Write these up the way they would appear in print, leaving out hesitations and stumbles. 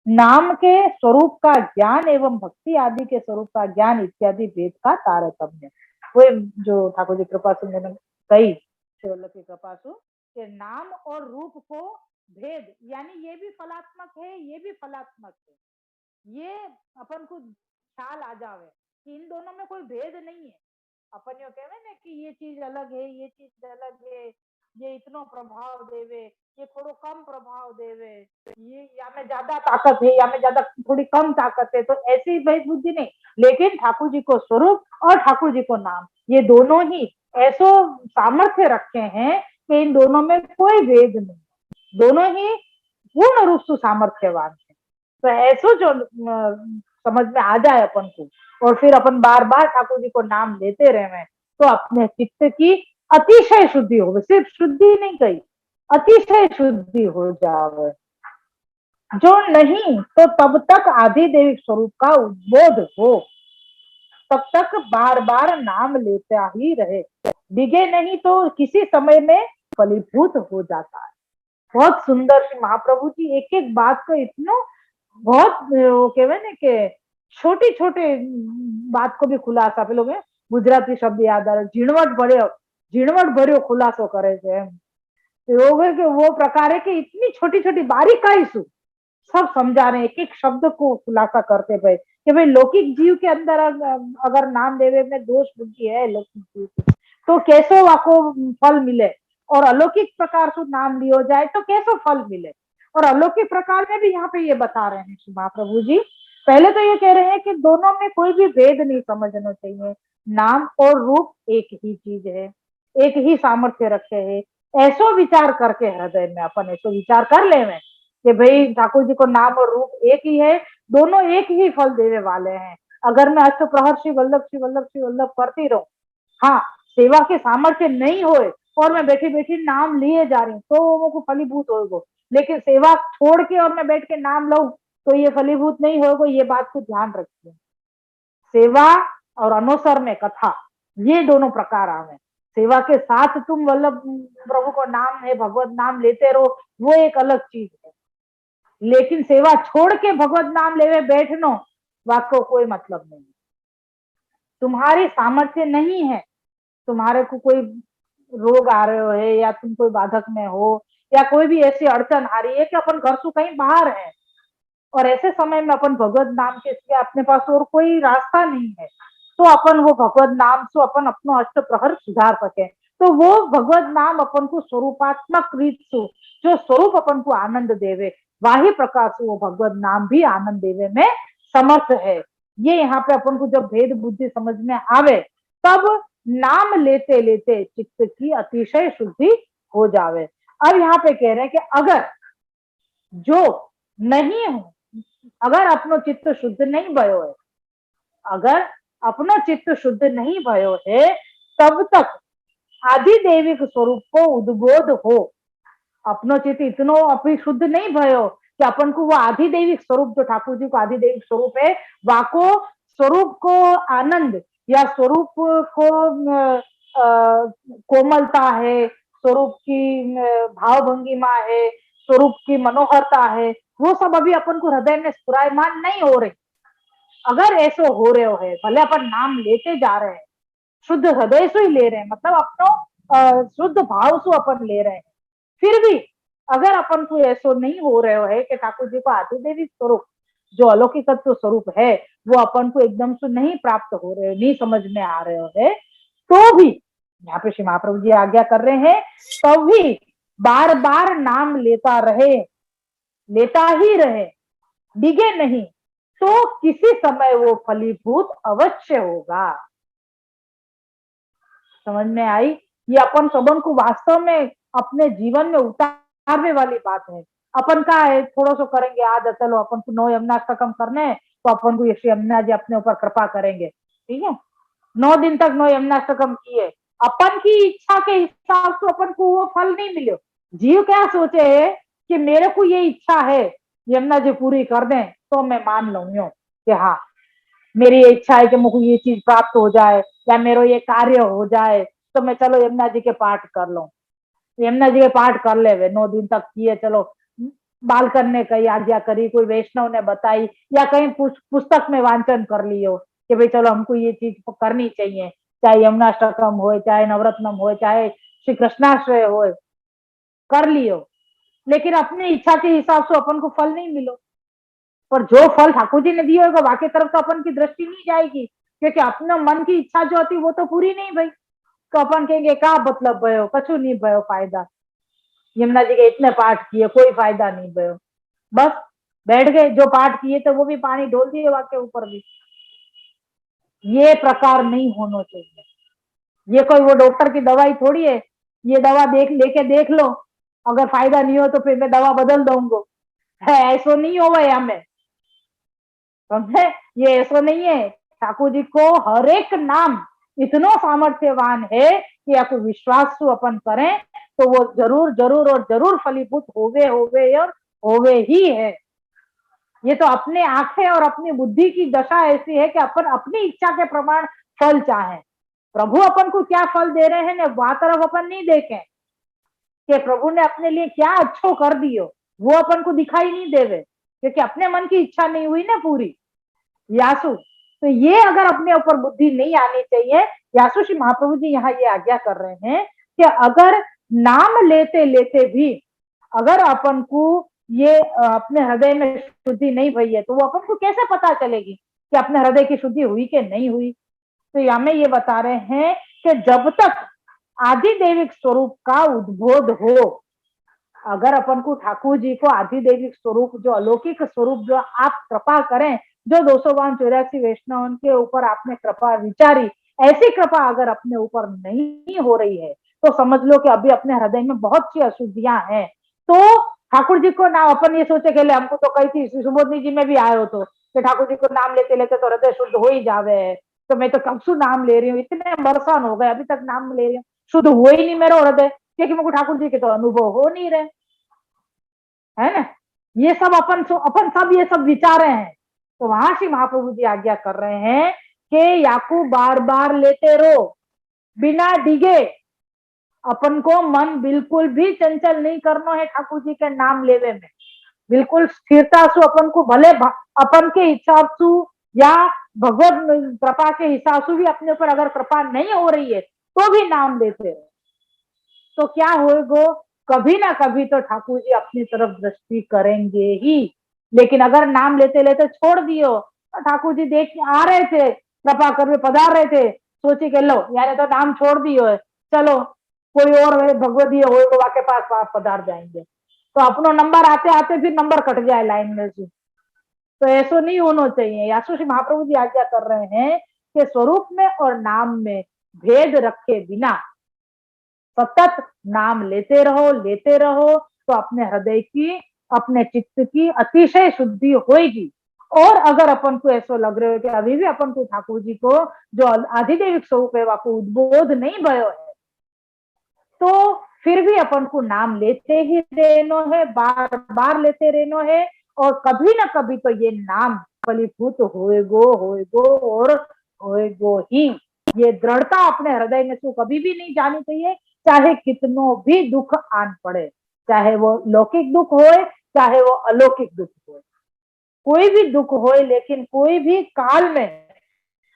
नाम के स्वरूप का ज्ञान एवं भक्ति आदि के स्वरूप का ज्ञान इत्यादि भेद का तारतम्य। वो जो ठाकुर जी कृपा से मैंने कही शिवल्लभ की कृपा से कि नाम और रूप को भेद, यानी ये भी फलात्मक है, ये भी फलात्मक है, ये अपन को ख्याल आ जावे कि इन दोनों में कोई भेद नहीं है। अपन यो कहे ना कि ये चीज अलग है, ये चीज अलग है, ये इतना प्रभाव देवे, ये थोड़ा कम प्रभाव देवे, ये या में ज्यादा ताकत है या में ज्यादा थोड़ी कम ताकत है, तो ऐसी भेद बुद्धि नहीं। लेकिन ठाकुर जी को स्वरूप और ठाकुर जी को नाम, ये दोनों ही ऐसो सामर्थ्य रखे हैं कि इन दोनों में कोई भेद नहीं, दोनों ही पूर्ण रूप से सामर्थ्यवान है। तो ऐसो जो समझ में आ जाए अपन को, और फिर अपन बार बार ठाकुर जी को नाम लेते रहे, तो अपने चित्त की अतिशय शुद्धि हो, सिर्फ शुद्धि नहीं कही, अतिशय शुद्धि हो जावे। जो नहीं तो तब तक आधिदैविक स्वरूप का उद्बोध हो, तब तक बार बार नाम लेता ही रहे, डिगे नहीं तो किसी समय में फलीभूत हो जाता है। बहुत सुंदर से महाप्रभु जी एक एक बात को इतना बहुत वो कहवे ने के छोटी छोटे बात को भी खुलासा, पे लोग गुजराती शब्द याद आ रहे, झीणवट भर्यो खुलासो करे छे एम। એવું है कि वो प्रकार है कि इतनी छोटी छोटी बारीकाई सु सब समझा रहे, एक एक शब्द को खुलासा करते भाई कि भाई लौकिक जीव के अंदर अगर नाम देवे में दोष बुद्धि है लौकिक जीव की, तो कैसो वाको फल मिले, और अलौकिक प्रकार से नाम लियो जाए तो कैसो फल मिले, और अलौकिक प्रकार में भी यहाँ पे ये बता रहे हैं महाप्रभु जी। पहले तो ये कह रहे हैं कि दोनों में कोई भी भेद नहीं समझना चाहिए, नाम और रूप एक ही चीज है, एक ही सामर्थ्य रखे है। ऐसो विचार करके हृदय में अपन ऐसो विचार कर ले में कि भाई ठाकुर जी को नाम और रूप एक ही है, दोनों एक ही फल देने वाले हैं। अगर मैं अष्ट प्रहर श्री वल्लभ श्री वल्लभ श्री वल्लभ करती रहूं, हाँ सेवा के सामर्थ्य नहीं होए और मैं बैठी बैठी नाम लिए जा रही हूँ तो वो को फलीभूत होगा, लेकिन सेवा छोड़ के और मैं बैठ के नाम लूं तो ये फलीभूत नहीं होगा। ये बात को ध्यान रखिए, सेवा और अनुसर में कथा, ये दोनों प्रकार आवे। सेवा के साथ तुम वल्लभ प्रभु को नाम है भगवत नाम लेते रहो, वो एक अलग चीज है, लेकिन सेवा छोड़ के भगवत नाम लेवे बैठनो वाको कोई मतलब नहीं। तुम्हारी सामर्थ्य नहीं है, तुम्हारे को कोई रोग आ रहे है या तुम कोई बाधक में हो या कोई भी ऐसी अड़चन आ रही है कि अपन घर से कहीं बाहर है, और ऐसे समय में अपन भगवत नाम के सिवा अपने पास और कोई रास्ता नहीं है, तो अपन वो भगवत नाम से अपन अपनो अष्ट प्रहर सुधार सके। तो वो भगवत नाम अपन को स्वरूपात्मक रीत से जो स्वरूप अपन को आनंद देवे, वाही प्रकार से वो भगवत नाम भी आनंद देवे में समर्थ है। ये यहाँ पे अपन को जब भेद बुद्धि समझ में आवे, तब नाम लेते लेते चित्त की अतिशय शुद्धि हो जावे। अब यहाँ पे कह रहे हैं कि अगर जो नहीं हो, अगर अपनो चित्त शुद्ध नहीं भयो है, अगर अपनो चित्त शुद्ध नहीं भयो है, तब तक आधिदैविक स्वरूप को उद्बोध हो। अपनो चित्त इतनो अपनी शुद्ध नहीं भयो कि अपन को वो आधिदैविक स्वरूप जो ठाकुर जी को आधिदैविक स्वरूप है, वाको स्वरूप को आनंद या स्वरूप को कोमलता है, स्वरूप की भाव भंगिमा है, स्वरूप की मनोहरता है, वो सब अभी अपन को हृदय में स्फुरायमान नहीं हो रहे। अगर ऐसो हो रहे हो है, भले अपन नाम लेते जा रहे हैं, शुद्ध हृदय से ही ले रहे हैं, मतलब अपनो शुद्ध भाव से अपन ले रहे हैं, फिर भी अगर अपन को ऐसो नहीं हो रहे है कि ठाकुर जी को आधिदैविक स्वरूप जो अलौकिक स्वरूप है वो अपन को एकदम से नहीं प्राप्त हो रहे, नहीं समझ में आ रहे है, तो भी यहाँ पे श्री महाप्रभु जी आज्ञा कर रहे हैं, तो भी बार बार नाम लेता रहे, लेता ही रहे, डिगे नहीं, तो किसी समय वो फलीभूत अवश्य होगा। समझ में आई? ये अपन सबन को वास्तव में अपने जीवन में उतारने वाली बात है। अपन का है थोड़ा सा करेंगे आज, चलो अपन को 9 यमुनाष्टकम करने, तो अपन को श्री यमुना जी अपने ऊपर कृपा करेंगे, ठीक है। 9 दिन तक 9 यमुनाष्टकम किए, अपन की इच्छा के हिसाब से अपन को वो फल नहीं मिले। जीव क्या सोचे है कि मेरे को ये इच्छा है यमुना जी पूरी कर दें तो मैं मान लूंगी कि हाँ मेरी ये इच्छा है कि मुझे ये चीज प्राप्त हो जाए या मेरा ये कार्य हो जाए, तो मैं चलो यमुना जी के पाठ कर लूं, यमुना जी के पाठ कर ले, 9 दिन तक किए, चलो बालकन ने कही आज्ञा करी, कोई वैष्णव ने बताई, या कहीं पुस्तक में वांचन कर लियो कि भाई चलो हमको ये चीज करनी चाहिए, चाहे यमुनाष्टकम हो, चाहे नवरत्नम हो, चाहे श्री कृष्णाश्रय हो, कर लियो, लेकिन अपनी इच्छा के हिसाब से अपन को फल नहीं मिलो। पर जो फल ठाकुर जी ने दिए होगा वहां की तरफ तो अपन की दृष्टि नहीं जाएगी, क्योंकि अपने मन की इच्छा जो होती वो तो पूरी नहीं भाई। तो अपन कहेंगे का मतलब भयो, कछु नहीं भयो फायदा, यमुना जी के इतने पाठ किए कोई फायदा नहीं भयो, बस बैठ गए, जो पाठ किए थे वो भी पानी ढोल दिए वहां के ऊपर भी। ये प्रकार नहीं होना चाहिए। ये कोई वो डॉक्टर की दवाई थोड़ी है, ये दवा लेके देख लो, अगर फायदा नहीं हो तो फिर मैं दवा बदल दूंगा, है ऐसा नहीं होगा हमें, समझे? ये ऐसा नहीं है। ठाकुर जी को हर एक नाम इतना सामर्थ्यवान है कि आपको विश्वास से अपन करें तो वो जरूर जरूर और जरूर फलीभूत होवे और होवे ही है। ये तो अपने आंखें और अपनी बुद्धि की दशा ऐसी है कि अपन अपनी इच्छा के प्रमाण फल चाहें। प्रभु अपन को क्या फल दे रहे हैं ना, वहां तरफ अपन नहीं देखें कि प्रभु ने अपने लिए क्या अच्छो कर दियो, वो अपन को दिखाई नहीं देवे, क्योंकि अपने मन की इच्छा नहीं हुई ना पूरी। यासु, तो ये अगर अपने ऊपर बुद्धि नहीं आनी चाहिए। यासु श्री महाप्रभु जी यहाँ ये आज्ञा कर रहे हैं कि अगर नाम लेते लेते भी अगर अपन को ये अपने हृदय में शुद्धि नहीं भई है, तो वो अपन को कैसे पता चलेगी कि अपने हृदय की शुद्धि हुई कि नहीं हुई? तो यहाँ में ये बता रहे हैं कि जब तक आदिदेविक स्वरूप का उद्बोध हो, अगर अपन को ठाकुर जी को आदिदेविक स्वरूप जो अलौकिक स्वरूप जो आप कृपा करें, जो 284 वैष्णव के ऊपर आपने कृपा विचारी, ऐसी कृपा अगर अपने ऊपर नहीं हो रही है तो समझ लो कि अभी अपने हृदय में बहुत सी अशुद्धियां हैं। तो ठाकुर जी को ना अपन ये सोचे के लिए हमको तो कही थी सुबोधनी जी में भी आए हो तो कि ठाकुर जी को नाम लेते लेते तो हृदय शुद्ध हो ही जावे है, तो मैं तो कब से नाम ले रही हूँ, इतने बरसान हो गए अभी तक नाम ले रही हूँ, शुद्ध हुआ ही नहीं मेरा हृदय, क्योंकि मेरे को ठाकुर जी के तो अनुभव हो नहीं रहे, है ना? ये सब अपन सब ये सब विचारे हैं। तो वहां श्री महाप्रभु जी आज्ञा कर रहे हैं कि याकू बार बार लेते रहो बिना डिगे, अपन को मन बिल्कुल भी चंचल नहीं करना है ठाकुर जी के नाम लेवे में, बिल्कुल स्थिरता से अपन को भले अपन के हिसाब से या भगवत कृपा के हिसाब से भी अपने ऊपर अगर कृपा नहीं हो रही है तो भी नाम लेते रहो, तो क्या होगा, कभी ना कभी तो ठाकुर जी अपनी तरफ दृष्टि करेंगे ही। लेकिन अगर नाम लेते लेते छोड़ दियो तो ठाकुर जी देख आ रहे थे, कृपा कर पधार रहे थे, सोची के लो यार तो नाम छोड़ दियो है, चलो कोई और भगवदीय हो तो वाके पास पधार जाएंगे, तो अपनो नंबर आते आते फिर नंबर कट जाए लाइन में से। तो ऐसा नहीं होना चाहिए। यासु श्री महाप्रभु जी आज्ञा कर रहे हैं कि स्वरूप में और नाम में भेद रखे बिना सतत नाम लेते रहो तो अपने हृदय की अपने चित्त की अतिशय शुद्धि होगी। और अगर अपन को ऐसा लग रहा है कि अभी भी अपन को ठाकुर जी को जो आधिदेविक स्वरूप है वहां उद्बोध नहीं भयो है, तो फिर भी अपन को नाम लेते ही रहना है, बार बार लेते रहना है, और कभी ना कभी तो ये नाम फलीभूत होएगो और होएगो ही। ये दृढ़ता अपने हृदय में तो कभी भी नहीं जानी चाहिए, चाहे कितनों भी दुख आन पड़े, चाहे वो लौकिक दुख होए चाहे वो अलौकिक दुख होए, कोई भी दुख होए, लेकिन कोई भी काल में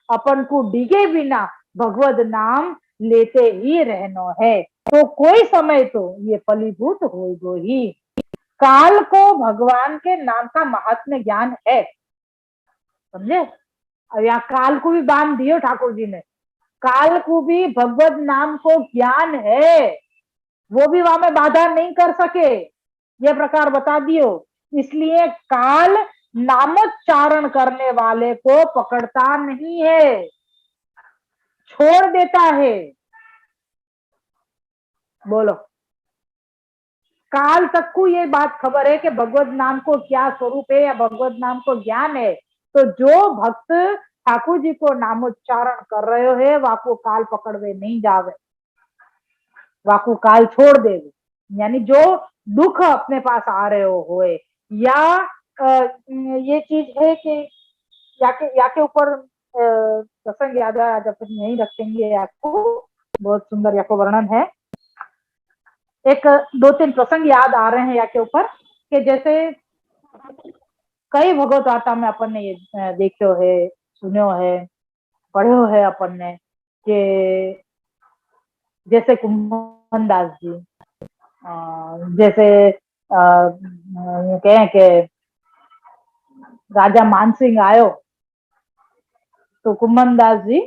अपन को डिगे बिना भगवत नाम लेते ही रहना है, तो कोई समय तो ये फलीभूत होगा ही। काल को भगवान के नाम का महात्म्य ज्ञान है, समझे? अब यहाँ काल को भी बांध दियो ठाकुर जी ने, काल को भी भगवत नाम को ज्ञान है, वो भी वहां में बाधा नहीं कर सके, ये प्रकार बता दियो। इसलिए काल नामोच्चारण करने वाले को पकड़ता नहीं है, छोड़ देता है। बोलो, काल तक को ये बात खबर है कि भगवत नाम को क्या स्वरूप है या भगवत नाम को ज्ञान है, तो जो भक्त ठाकुर जी को नामोच्चारण कर रहे हो वाको काल पकड़वे नहीं जावे, वाको काल छोड़ देवे। यानी जो दुख अपने पास आ रहे होए या ये चीज है कि या के ऊपर प्रसंग याद है, आज अपन नहीं रखेंगे, आपको बहुत सुंदर या को वर्णन है, एक दो तीन प्रसंग याद आ रहे हैं या के ऊपर। कि जैसे कई भगवत वार्ता में अपन ने ये देखो है, सुनो है, पढ़ो है अपन ने कि जैसे कुंभन दास जी, जैसे कहें कि राजा मानसिंह आयो तो कुंभन दास जी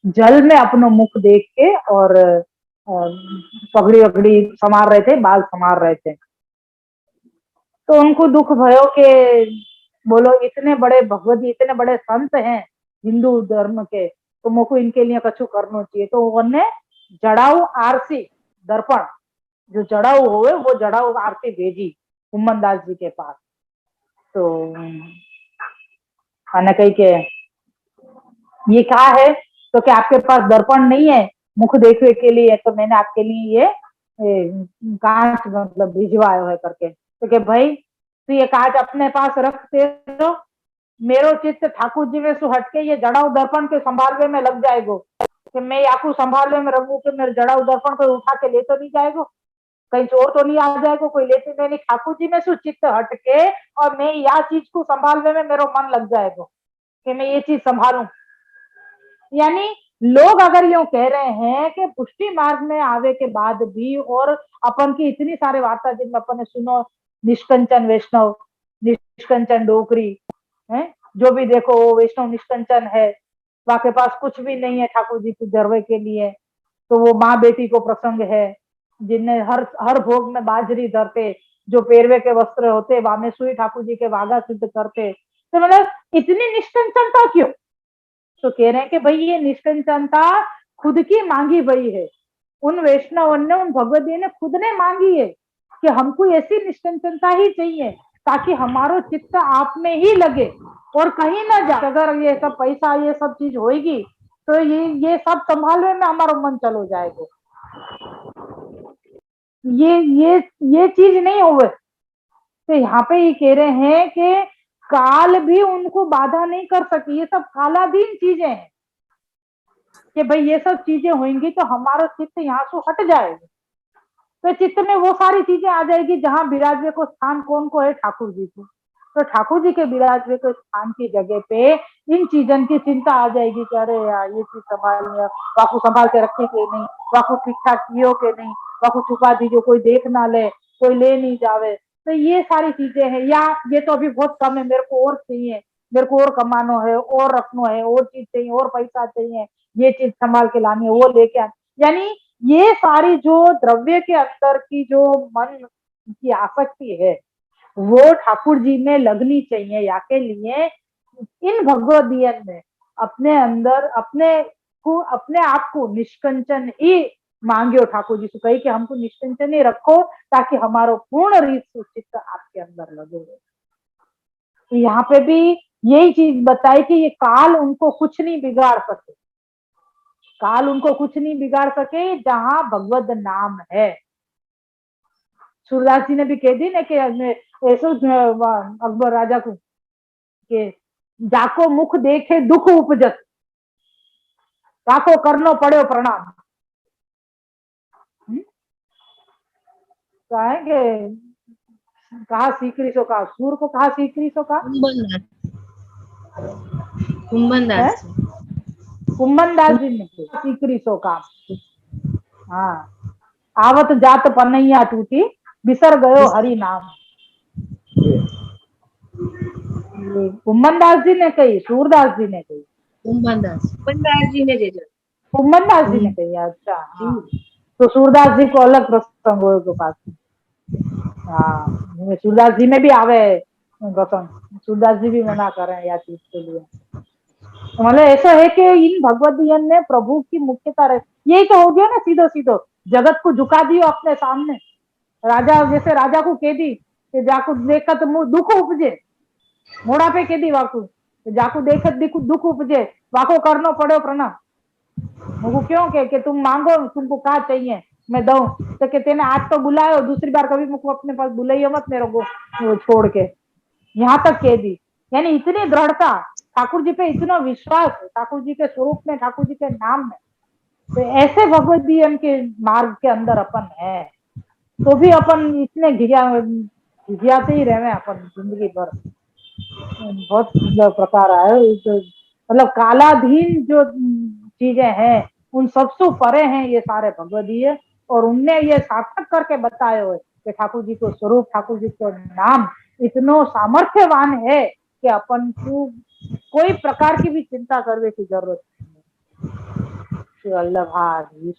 जल में अपनो मुख देख के और पगड़ी वगड़ी संवार रहे थे, बाल संवार रहे थे। तो उनको दुख भयो के बोलो इतने बड़े भगवती, इतने बड़े संत हैं हिंदू धर्म के, तो मुझको इनके लिए कछु करना चाहिए। तो उन्होंने जड़ाऊ आरसी दर्पण, जो जड़ाऊ हुए वो जड़ाऊ आरती भेजी कुम्मन दास जी के पास। तो मैंने कही के ये क्या है, तो क्या आपके पास दर्पण नहीं है मुख देखने के लिए, तो मैंने आपके लिए ये कांच मतलब भिजवायो है करके। तो क्या भाई तो ये कांच अपने पास रखते तो मेरो चित्त ठाकुर जी में सु हटके ये जड़ाऊ दर्पण के संभालने में लग जाएगो कि मैं आपको संभालने में रहूं कि मेरे जड़ाऊ दर्पण को उठा के ले तो नहीं जाएगो, कहीं चोर तो नहीं आ जाएगा, कोई लेते नहीं, ठाकुर जी में सु चित्त हटके और मैं यह चीज को संभालने में मेरा मन लग जाएगा कि मैं ये चीज संभालूं। यानी लोग अगर यूं कह रहे हैं कि पुष्टि मार्ग में आवे के बाद भी और अपन की इतनी सारे वार्ता जिनमें अपन ने सुनो, निष्कंचन वैष्णव, निष्कंचन डोकरी है, जो भी देखो वो वैष्णव निष्कंचन है, वहां के पास कुछ भी नहीं है ठाकुर जी के जरवे के लिए। तो वो माँ बेटी को प्रसंग है जिनने हर हर भोग में बाजरी धरते, जो पेरवे के वस्त्र होते वहां में सुई ठाकुर जी के वागा सिद्ध करते। तो मतलब इतनी निष्कंचनता क्यों? तो कह रहे हैं कि भाई ये निष्कंचनता खुद की मांगी हुई है, उन वैष्णव ने, उन भगवती ने खुद ने मांगी है कि हमको ऐसी निष्कंचनता ही चाहिए ताकि हमारो चित्त आप में ही लगे और कहीं ना जाए। अगर ये सब पैसा ये सब चीज होगी तो ये सब संभालने में हमारा मन चलो जाएगा, ये चीज नहीं होवे। तो यहाँ पे ये कह रहे हैं कि काल भी उनको बाधा नहीं कर सकी, ये सब कालाधीन चीजें हैं कि भाई ये सब चीजें होंगी तो हमारा चित्त यहाँ से हट जाएगा। तो चित्त में वो सारी चीजें आ जाएगी जहां विराजवे को स्थान कौन को है, ठाकुर जी को। तो ठाकुर जी के विराजवे को स्थान की जगह पे इन चीजों की चिंता आ जाएगी कि अरे यार ये चीज संभाल लिया, वाकू संभाल के रखे के नहीं, वाकू ठीक ठाक कियो के नहीं, वाकू छुपा दीजिए कोई देख ना ले, कोई ले नहीं जावे। तो ये सारी चीजें हैं, या ये तो अभी बहुत कम है, मेरे को और चाहिए, मेरे को और कमानो है, और रखना है, और चीज चाहिए, और पैसा चाहिए, ये चीज संभाल के लानी है, वो लेके आनी। यानी ये सारी जो द्रव्य के अंदर की जो मन की आसक्ति है वो ठाकुर जी में लगनी चाहिए, या के लिए इन भगवदियन में अपने अंदर अपने आप को निष्कंचन ही मांगियो ठाकुर जी से, कही कि हमको निष्कंचन ही रखो ताकि हमारा पूर्ण रीत चित्त आपके अंदर लगे। तो यहाँ पे भी यही चीज बताई कि ये काल उनको कुछ नहीं बिगाड़ सके, काल उनको कुछ नहीं बिगाड़ सके जहां भगवत नाम है। सूरदास जी ने भी कह दी ना कि अकबर राजा को कि जाको मुख देखे दुख उपजत, जाको करनो पड़ो प्रणाम। कहा सीकरी सो का सूर को, कहा सीकरी सो का कुम्भन दास जी ने सीकरी सो का। हाँ, आवत जात पनैया टूटी बिसर गयो हरि नाम। कुम्भन दास जी ने कही, सूरदास जी ने कही, कुम्भन दास जी ने कुम्भन दास जी ने कही। अच्छा हाँ, तो सूरदास जी को अलग प्रसंग हो के पास। हाँ, सूरदास जी में भी आवे प्रसंग, सूरदास जी भी मना कर रहे हैं या चीज के लिए। तो मतलब ऐसा है कि इन भगवदियन ने प्रभु की मुख्यता रहे, यही तो हो गया ना, सीधो सीधो जगत को झुका दियो अपने सामने। राजा जैसे राजा को कह दी कि जाकू देखत दुख उपजे, मोड़ा पे कह दी वाकू जाकू देखत दुख उपजे, वाको करनो पड़ो प्रणाम। मुझको क्यों के तुम मांगो, तुमको क्या चाहिए मैं दूं। तो कहते ना आज तो बुलायो, दूसरी बार कभी मुझको अपने पास बुलाइयो मत मेरे को छोड़ के, यहाँ तक कह दी। यानी इतनी दृढ़ता, ठाकुर जी पे इतना विश्वास है, ठाकुर जी के स्वरूप में, ठाकुर जी के नाम में। तो ऐसे भगवत जी के मार्ग के अंदर अपन है। तो भी अपन इतने घिघियाते ही रहे अपन जिंदगी भर। बहुत मतलब प्रकार है जो मतलब कालाधीन जो चीजें हैं उन सबसे परे हैं ये सारे भगवदीय, और उनने ये सार्थक करके बताए हुए कि ठाकुर जी को स्वरूप, ठाकुर जी को नाम इतनो सामर्थ्यवान है कि अपन को कोई प्रकार की भी चिंता करने की जरूरत नहीं है। श्री वल्लभाधीश